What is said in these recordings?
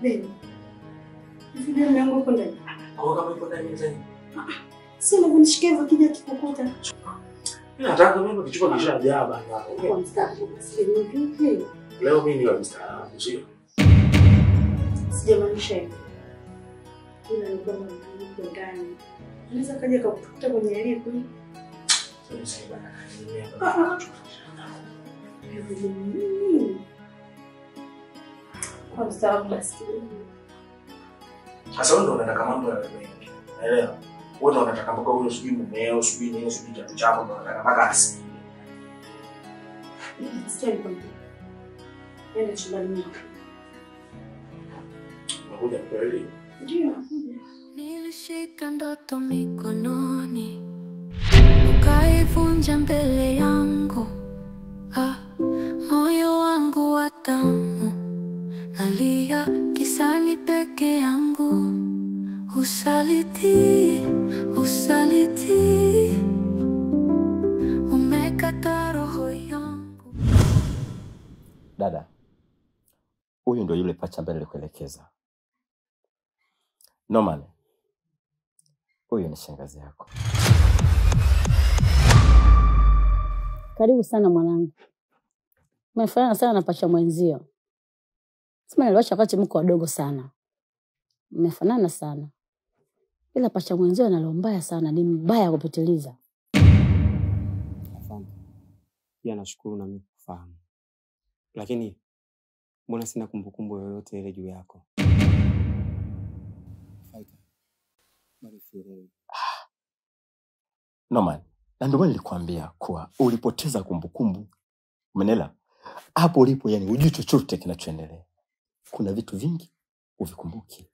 Baby. Hivi ndio mlango uko ndani. Kwa kama ipo ndani mzee. Sio unanishikia hivyo kija kikukuta. Mimi nataka mimi kichukua kisha jaba hapo. Kwa mstaafu basi ni vipi? Leo mimi ni wa mstaafu, sio? Sijamaanisha hivyo. Ila ni kwamba mko ndani. Unaweza kaja kukuta kwenye lipo. Sasa bana. Kwa mstaafu basi. Sasa wewe ndio unataka mambo ya mengi. Naelewa. Wewe ndio unataka mpaka huyo sijui mumeo, sijui nini, sijui kitu chako ndio unataka mpaka asi. Sio kwamba. Nenda chumbani. Unakuja kweli? Ndio nakuja. Nilishika ndoto mikononi, ukaivunja mbele yangu. Moyo wangu wa damu, nalia kisani peke yangu. Usaliti, usaliti, umekata roho yangu. Dada, huyu ndio yule pacha ambaye nilikuelekeza. Norman, huyu ni shangazi yako. Karibu sana mwanangu. Umefanana sana na pacha mwenzio. Sema niliwacha wakati mko wadogo sana. Umefanana sana. Ila pacha mwenzio analo mbaya sana, ni mbaya kupitiliza. Asante. Pia nashukuru na mimi kufahamu. Lakini mbona sina kumbukumbu yoyote ile juu yako? Norman, na ndio nilikwambia kuwa ulipoteza kumbukumbu. Umeelewa? Hapo ulipo yani hujui chochote kinachoendelea. Kuna vitu vingi uvikumbuki.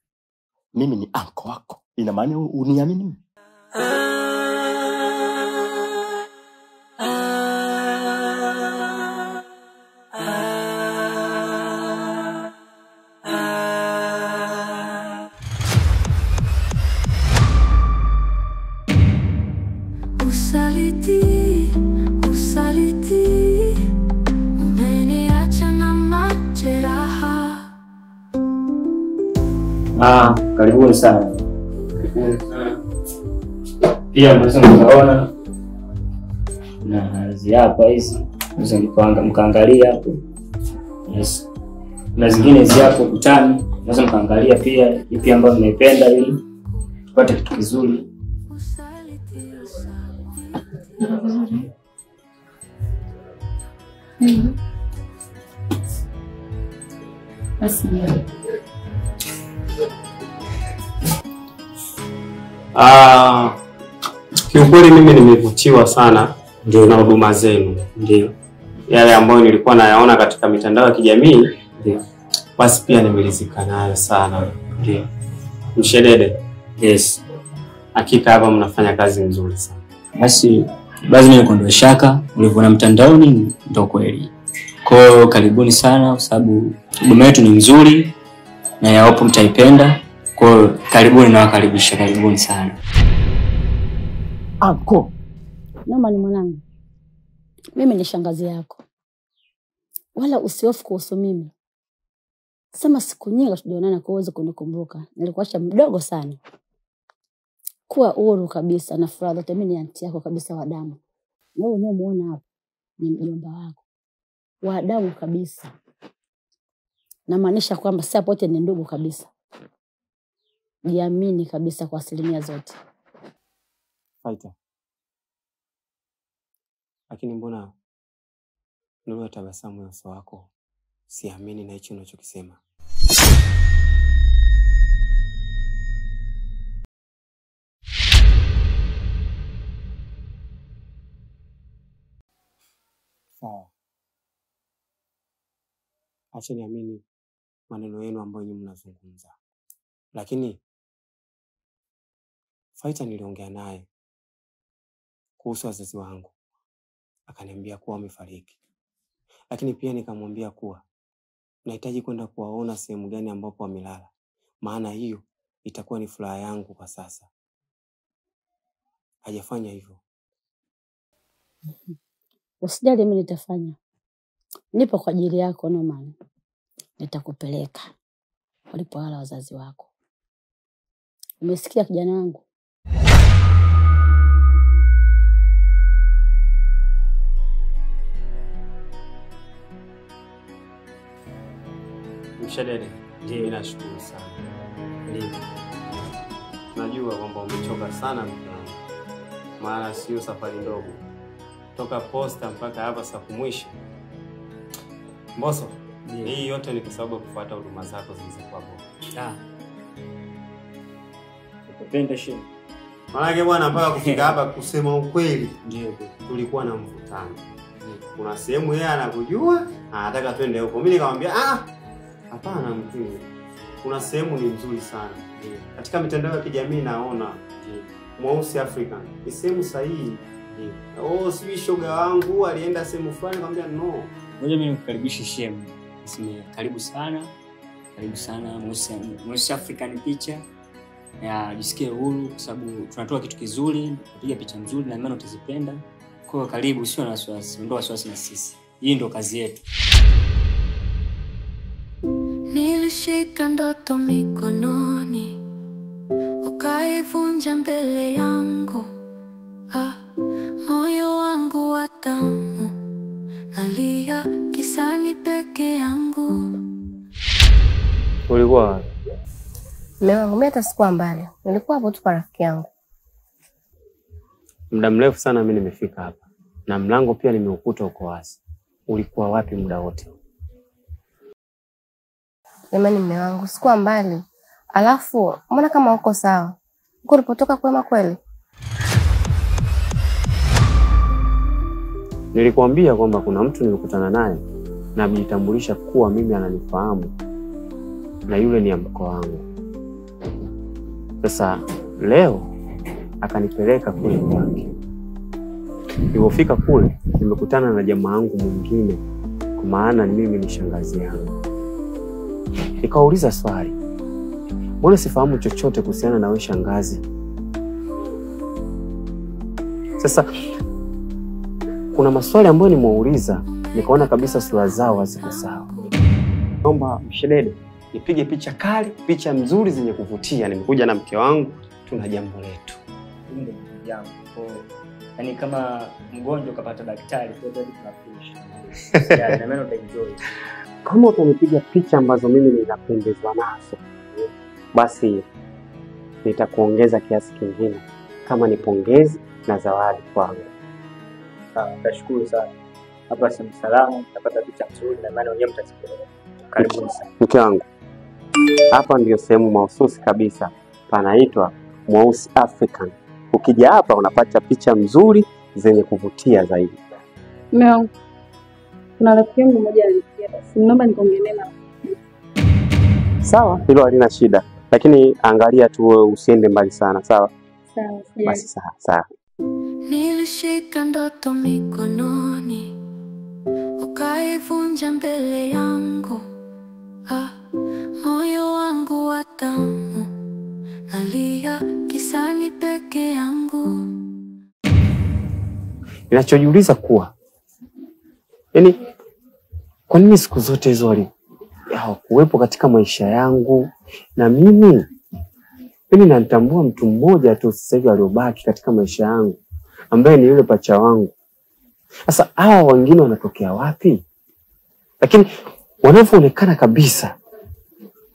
Mimi ni anko wako. Ina maana uniamini? Usaliti, usaliti, umeniacha na majeraha. Karibuni sana. Pia mnaweza mkaona na hizi hapa hizi mnaweza mkaangalia hapo. Yes. Na zingine hizi hapo kutani mnaweza mkaangalia pia ipi ambayo mnaipenda ili tupate kitu kizuri. Basi Kiukweli mimi nimevutiwa sana ndio na huduma zenu. Ndio. Yale ambayo nilikuwa nayaona katika mitandao ya kijamii, ndio. Basi pia nimelizika nayo sana. Ndio. Mshedede. Yes. Hakika hapa mnafanya kazi nzuri sana. Basi mimi ndio shaka ulivyoona mtandaoni ndio kweli. Kwa hiyo karibuni sana kwa sababu huduma yetu ni nzuri na yaopo mtaipenda. Kwa hiyo karibuni na wakaribisha, karibuni sana. Anko. Norman mwanangu. Mimi ni shangazi yako. Wala usihofu kuhusu mimi. Sema siku nyingi tunaonana kwa uwezo kunikumbuka. Nilikuacha mdogo sana. Kuwa huru kabisa na furaha zote, mimi ni aunti yako kabisa wa damu. Wewe unayemuona hapa ni mjomba wako. Wa damu kabisa. Na maanisha kwamba sasa wote ni ndugu kabisa. Jiamini kabisa kwa asilimia zote. Faita. Lakini mbona nuru ya tabasamu ya uso wako siamini na hicho unachokisema? Sawa. Acha niamini maneno yenu ambayo nyinyi mnazungumza. Lakini Faita niliongea naye kuhusu wazazi wangu. Akaniambia kuwa wamefariki. Lakini pia nikamwambia kuwa nahitaji kwenda kuwaona sehemu gani ambapo wamelala. Maana hiyo itakuwa ni furaha yangu kwa sasa. Hajafanya hivyo. Usijali, mimi nitafanya. Nipo kwa ajili yako Norman. Nitakupeleka. walipolala wazazi wako. Umesikia kijana wangu? Mshadede, mimi nashukuru sana. Najua kwamba umechoka sana mwanangu. Maana sio safari ndogo. Toka posta mpaka hapa saa kumwisho. Mbosso, hii yote ni kwa sababu kufuata huduma zako zilizokuwa bora. Nakupenda shehe. Maana bwana mpaka kufika hapa kusema ukweli, ndio tulikuwa na mvutano. Kuna sehemu yeye anakujua, anataka twende huko. Mimi nikamwambia, hapana mtu. Kuna sehemu ni nzuri sana. Katika mitandao ya kijamii naona Mweusi African. Ni sehemu sahihi. Sijui shoga wangu alienda sehemu fulani nikamwambia no. Ngoja mimi nikukaribishe shehe. Niseme karibu sana. Karibu sana Mweusi African picha. Ya jisikie huru kwa sababu tunatoa kitu kizuri, tupiga picha nzuri na imani utazipenda. Kwa hiyo karibu, usio na wasiwasi, ondoa wasiwasi na sisi. Hii ndio kazi yetu. Nilishika ndoto mikononi, ukaivunja mbele yangu. Moyo wangu wa damu, nalia kisani peke yangu. Ulikuwa wapi? Mume wangu mimi hata sikuwa mbali. Nilikuwa hapo tu kwa rafiki yangu. Muda mrefu sana mimi nimefika hapa. Na mlango pia nimeukuta uko wazi. Ulikuwa wapi muda wote? Jamani mume wangu, sikuwa mbali. Alafu, mbona kama uko sawa? Uko ulipotoka kwema kweli? Nilikwambia kwamba kuna mtu nilikutana naye na amejitambulisha kuwa mimi ananifahamu. Na yule ni mko wangu. Sasa leo akanipeleka kule kwake. Nilipofika kule nimekutana na jamaa wangu mwingine, kwa maana mimi ni shangazi yangu. Nikauliza swali, mbona sifahamu chochote kuhusiana na wewe shangazi? Sasa kuna maswali ambayo nimeuliza, nikaona kabisa sura zao haziko sawa. Naomba Mshedede nipige picha kali, picha nzuri zenye kuvutia. Nimekuja na mke wangu, tuna jambo letu. Ndio jambo. Yaani kama mgonjwa kapata daktari, kwa hiyo tunafundisha. Ya na mimi nitaenjoy. Kama utanipiga picha ambazo mimi ninapendezwa nazo, basi nitakuongeza kiasi kingine kama ni pongezi na zawadi kwangu. Nashukuru sana. Hapa si msalamu, napata picha nzuri na maana wenyewe mtasikia. Karibu sana. Mke wangu, hapa ndio sehemu mahususi kabisa, panaitwa Mweusi African. Ukija hapa unapata picha nzuri zenye kuvutia zaidi. Mimi kuna rafiki yangu mmoja alinipigia, basi naomba nikaongelee naye. Sawa, hilo halina shida. Lakini angalia tu usiende mbali sana, sawa? Sawa. Basi sawa. Nilishika ndoto mikononi, ukaivunja mbele yangu. Moyo wangu wa damu, nalia kisani peke yangu. Ninachojiuliza kuwa, yaani kwa nini siku zote hizo hawakuwepo katika maisha yangu? Na mimi natambua mtu mmoja tu sasa hivi aliobaki katika maisha yangu, ambaye ni yule pacha wangu. Sasa hawa wengine wanatokea wapi? Lakini wanavyoonekana kabisa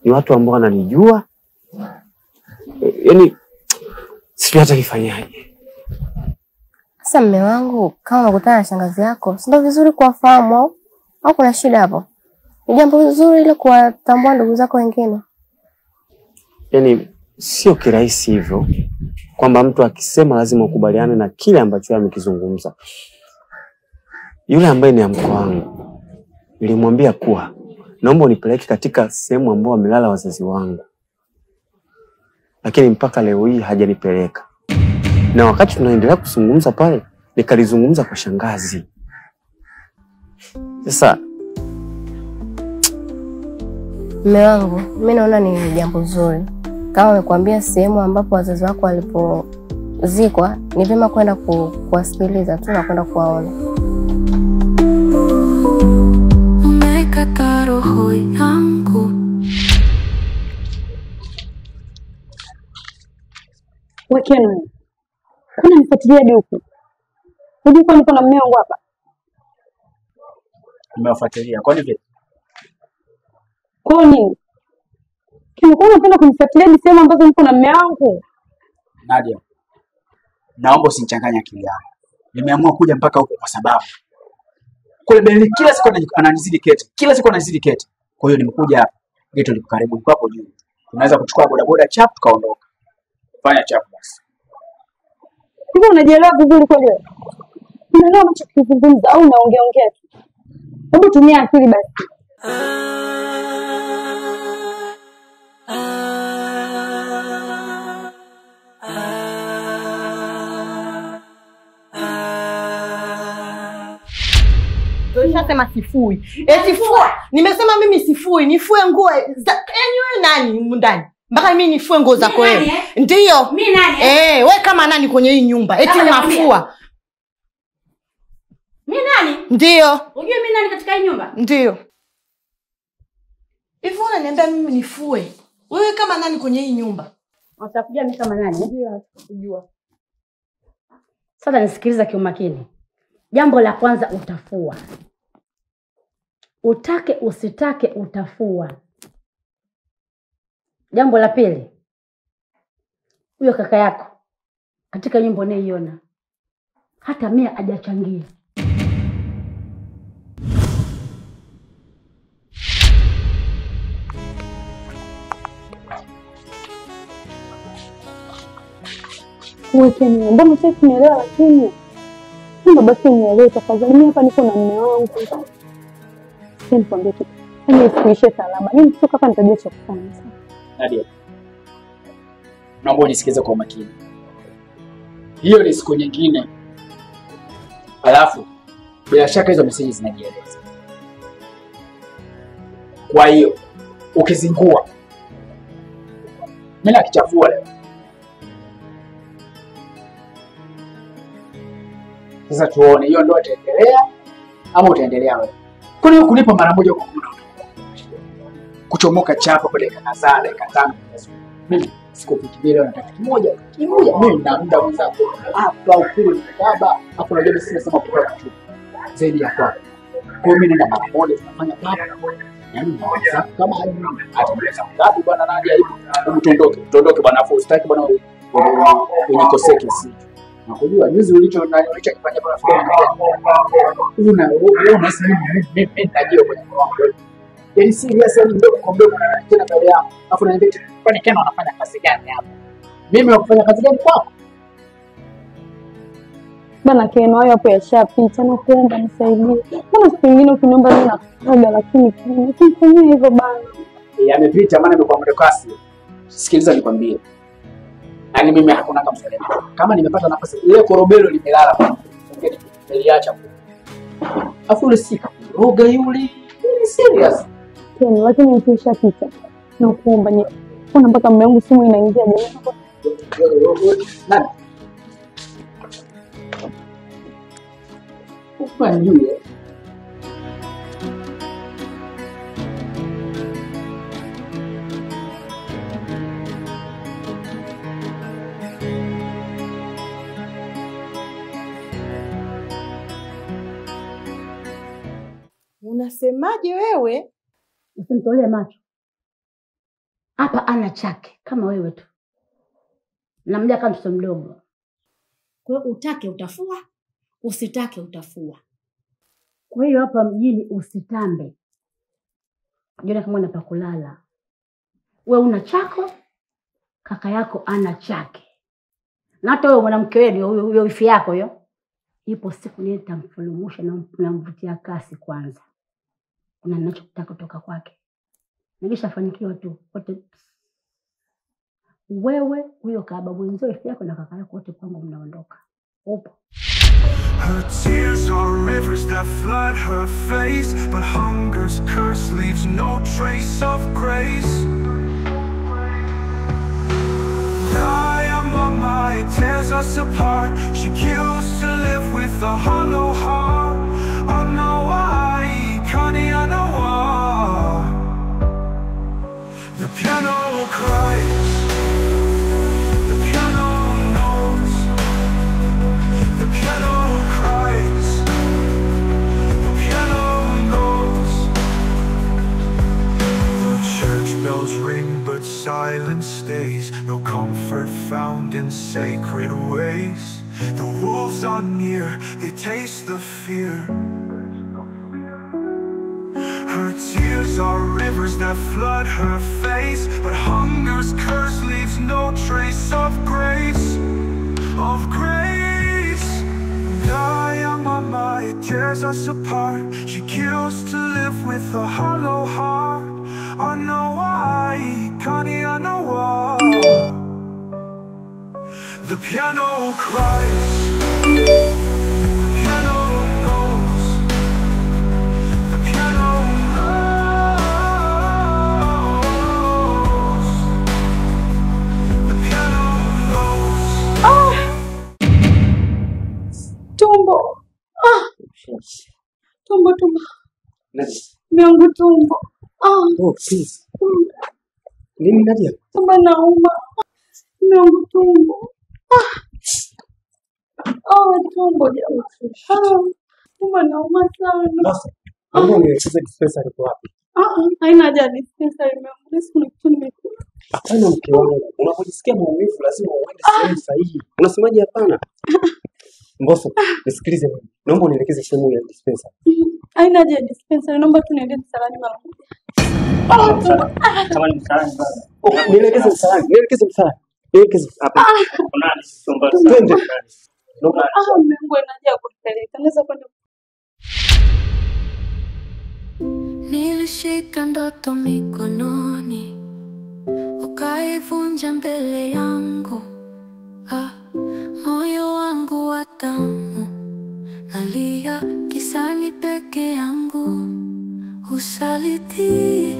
ni watu ambao wananijua. Yaani sijui hata nifanyaje. Sasa mume wangu, kama unakutana na shangazi yako, si ndio vizuri kuwafahamu au kuna shida hapo? Ni jambo zuri ile kuwatambua ndugu zako wengine. Yaani sio kirahisi hivyo kwamba mtu akisema lazima ukubaliane na kile ambacho yeye amekizungumza. Yule ambaye ni mko wangu, nilimwambia kuwa naomba unipeleke katika sehemu ambayo wamelala wazazi wangu. Lakini mpaka leo hii hajanipeleka. Na wakati tunaendelea kuzungumza pale, nikalizungumza kwa shangazi. Sasa mume wangu, mimi naona ni jambo zuri. Kama amekwambia sehemu ambapo wazazi wako walipozikwa, ni vyema kwenda kuwasikiliza tu na kwenda kuwaona. Umekata roho yangu, Wewe kuna nifuatilia hadi huku. Hadi kwa niko na mume wangu hapa. Nimewafuatilia. Kwani vipi? Kwa nini? Kimekuwa unapenda kunifuatilia hadi sehemu ambazo niko na mume wangu? Nadia, naomba usinichanganye akili yangu. Nimeamua kuja mpaka huko kwa sababu kule Beni kila siku ananizidi kete. Kila siku ananizidi kete. Kwa hiyo nimekuja hapa. Geto liko karibu hapo juu. Tunaweza kuchukua bodaboda chap tukaondoka. Fanya chap basi. Hivi unajielewa vizuri kweli wewe? Unaelewa unachokizungumza au unaongea tu? Hebu tumia akili basi. Nishasema sifui. Eti fua. Nimesema mimi sifui. Nifue nguo za wewe nani humu ndani? Mpaka mimi nifue nguo zako wewe. Ndio. Mimi nani? Wewe kama nani kwenye hii nyumba? Eti unafua. Mimi nani? Ndio. Unajua mimi nani katika hii nyumba? Ndio. Hivi unaniambia mimi nifue? Wewe kama nani kwenye hii nyumba? Utakuja mimi kama nani? Ndio, kujua. Sasa nisikiliza kiumakini. Jambo la kwanza utafua. Utake usitake utafua. Jambo la pili. Huyo kaka yako katika nyumba unaiona hata 100 hajachangia. Wewe mbona sasa kunielewa lakini mbona basi nielewe tafadhali. Mimi hapa niko na mume wangu. Sasa nikwambie kitu. Mimi sikuishe salama. Mimi kutoka hapa nitajua cha kufanya sasa. Nadia, naomba unisikize kwa makini. Hiyo ni siku nyingine. Alafu bila shaka hizo message zinajieleza. Kwa hiyo ukizingua mimi nakichafua leo. Sasa tuone hiyo ndio itaendelea ama utaendelea wewe. Kwa nini kunipa mara moja kwa muda? Kuchomoka chapa kwa dakika kadhaa, dakika 5. Mimi sikupiki bila nataka kimoja. Mimi na muda mzako. Hapa ukule mkaba, hapo unajua sisi nasema kwa kitu. Zaidi ya kwako. Kwa mimi nenda mara moja tunafanya papa. Yaani kama atamaliza ngapi bwana Nadia hivi? Tuondoke bwana afu usitaki bwana unikoseke sisi. Nakujua juzi ulichokifanya bwana Fikiri. Unasema mimi najua kwenye wangu. Yaani serious yani ndio kuombe kuna tena mbele yako. Afu naambia kwani Kena anafanya kazi gani hapa? Mimi wakufanya kazi gani kwako? Bana Kena hayo hapo yashapita na kuomba nisaidie. Mbona siku nyingine ukiniomba mimi nakuaga lakini ukifanyia hivyo bana. Yamepita maana nimekuwa mrekasi. Sikiliza nikwambie. Yaani mimi hakuna kama msalama. Kama nimepata nafasi ile korobelo limelala kwa niliacha. Afu ile sika roga yule. Ni serious. Kena lakini nikishapita na kuomba ni kuna mpaka mume wangu simu inaingia jamani. Nani? Ufanyiwe. Unasemaje wewe? Usinitolee macho. Hapa ana chake kama wewe tu. Namja kama mtoto mdogo. Kwa hiyo utake utafua, usitake utafua. Kwa hiyo hapa mjini usitambe. Jiona kama unapa kulala. Wewe una chako, kaka yako ana chake. Na hata wewe mwanamke wewe huyo wifi yako hiyo. Ipo siku nitamfulumusha na namvutia kasi kwanza. Kuna ninachotaka kutoka kwake. Nikishafanikiwa tu wote wewe huyo kaba mwenzo wifi yako na kaka yako wote kwangu mnaondoka. Upo. Her tears are rivers that flood her face, but hunger's curse leaves no trace of grace. I am on my tears us apart. She kills to live with a hollow heart. I know why, Connie, I know why. The piano cries, the piano in sacred ways. The wolves are near, they taste the fear. Her tears are rivers that flood her face, but hunger's curse leaves no trace of grace, of grace. Mama, it tears us apart. She kills to live with a hollow heart. I know why, Connie, I know why. The piano cries. The piano knows. The piano knows. The piano knows. Tumbo. Tumbo. Miangu tumbo. Oh, please. Nini Nadia? Tumbo nauma. Miangu tumbo. Tumbo jamani. Tumbo nauma sana. Basi. Mbona unielekeze dispensary kwa wapi? Haina haja ya dispensary miangu. Nisi kuna kitu nimekula. Hapana mke wangu. Unapojisikia maumivu lazima uende sehemu sahihi. Unasemaje hapana? Mbosso, nisikilize mimi. Naomba unielekeze sehemu ya dispensary. Haina haja ya dispensary. Naomba tu niende msalani mara moja. Kama ni msalani bwana. Nielekeze msalani. Nielekeze msalani. Nielekeze hapa. Kuna chumba Twende. Mungu anaja kupeleka. Naweza kwenda. Nilishika ndoto mikononi, ukaivunja mbele yangu. Moyo wangu wa damu nalia kisani peke yangu. Usaliti,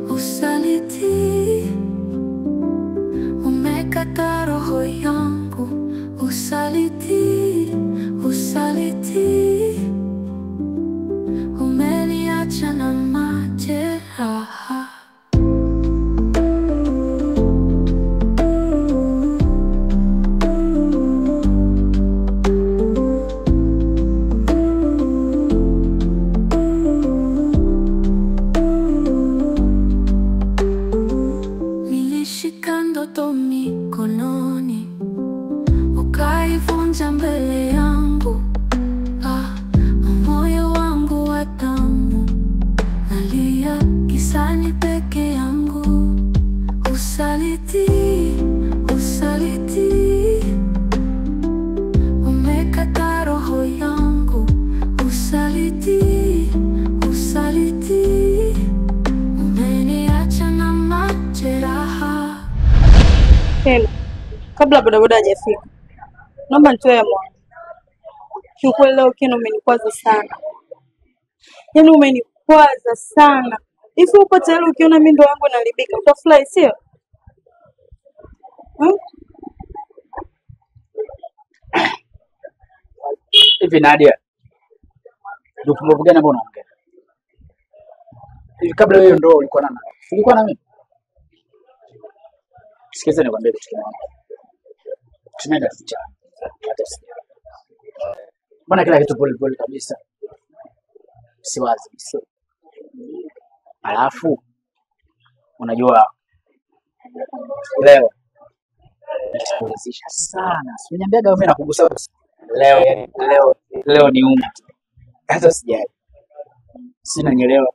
usaliti, umekata roho yangu. Usaliti, usaliti, umeniacha na majeraha. Nilishika ndoto mikononi, ukaivunja mbele yangu. Moyo wangu wa damu nalia kisani peke yangu. Usaliti, usaliti, umekata roho yangu. Usaliti, usaliti, umeniacha na majeraha. Tena. Kabla bodaboda hajafika. Naomba nitoe moyo. Kiukweli leo Ken umenikwaza sana. Yaani umenikwaza sana. Hivi upo tayari ukiona mimi ndo wangu nalibika utafurahi sio? Hivi Nadia. Ndio mambo gani ambayo unaongea? Hivi kabla wewe ndo ulikuwa na nani? Ulikuwa na mimi? Sikiza nikwambie kitu kimoja. Tunaenda kucha. Hata sija. Mbona kila kitu pole kabisa? Siwazi sio. Alafu unajua leo nitakuelezesha sana. Usiniambiaga wewe nakugusa leo ni umu. Hata sijai. Sina nyelewa.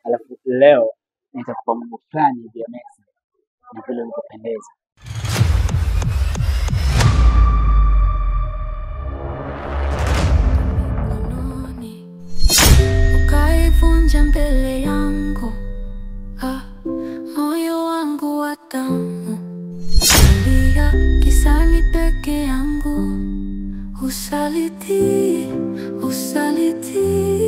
Alafu leo nitakupa mambo fulani hivi ya meza. Na vile unapendeza. Ukaivunja mbele yangu. Moyo wangu wa damu nalia kisani peke yangu. Usaliti, usaliti,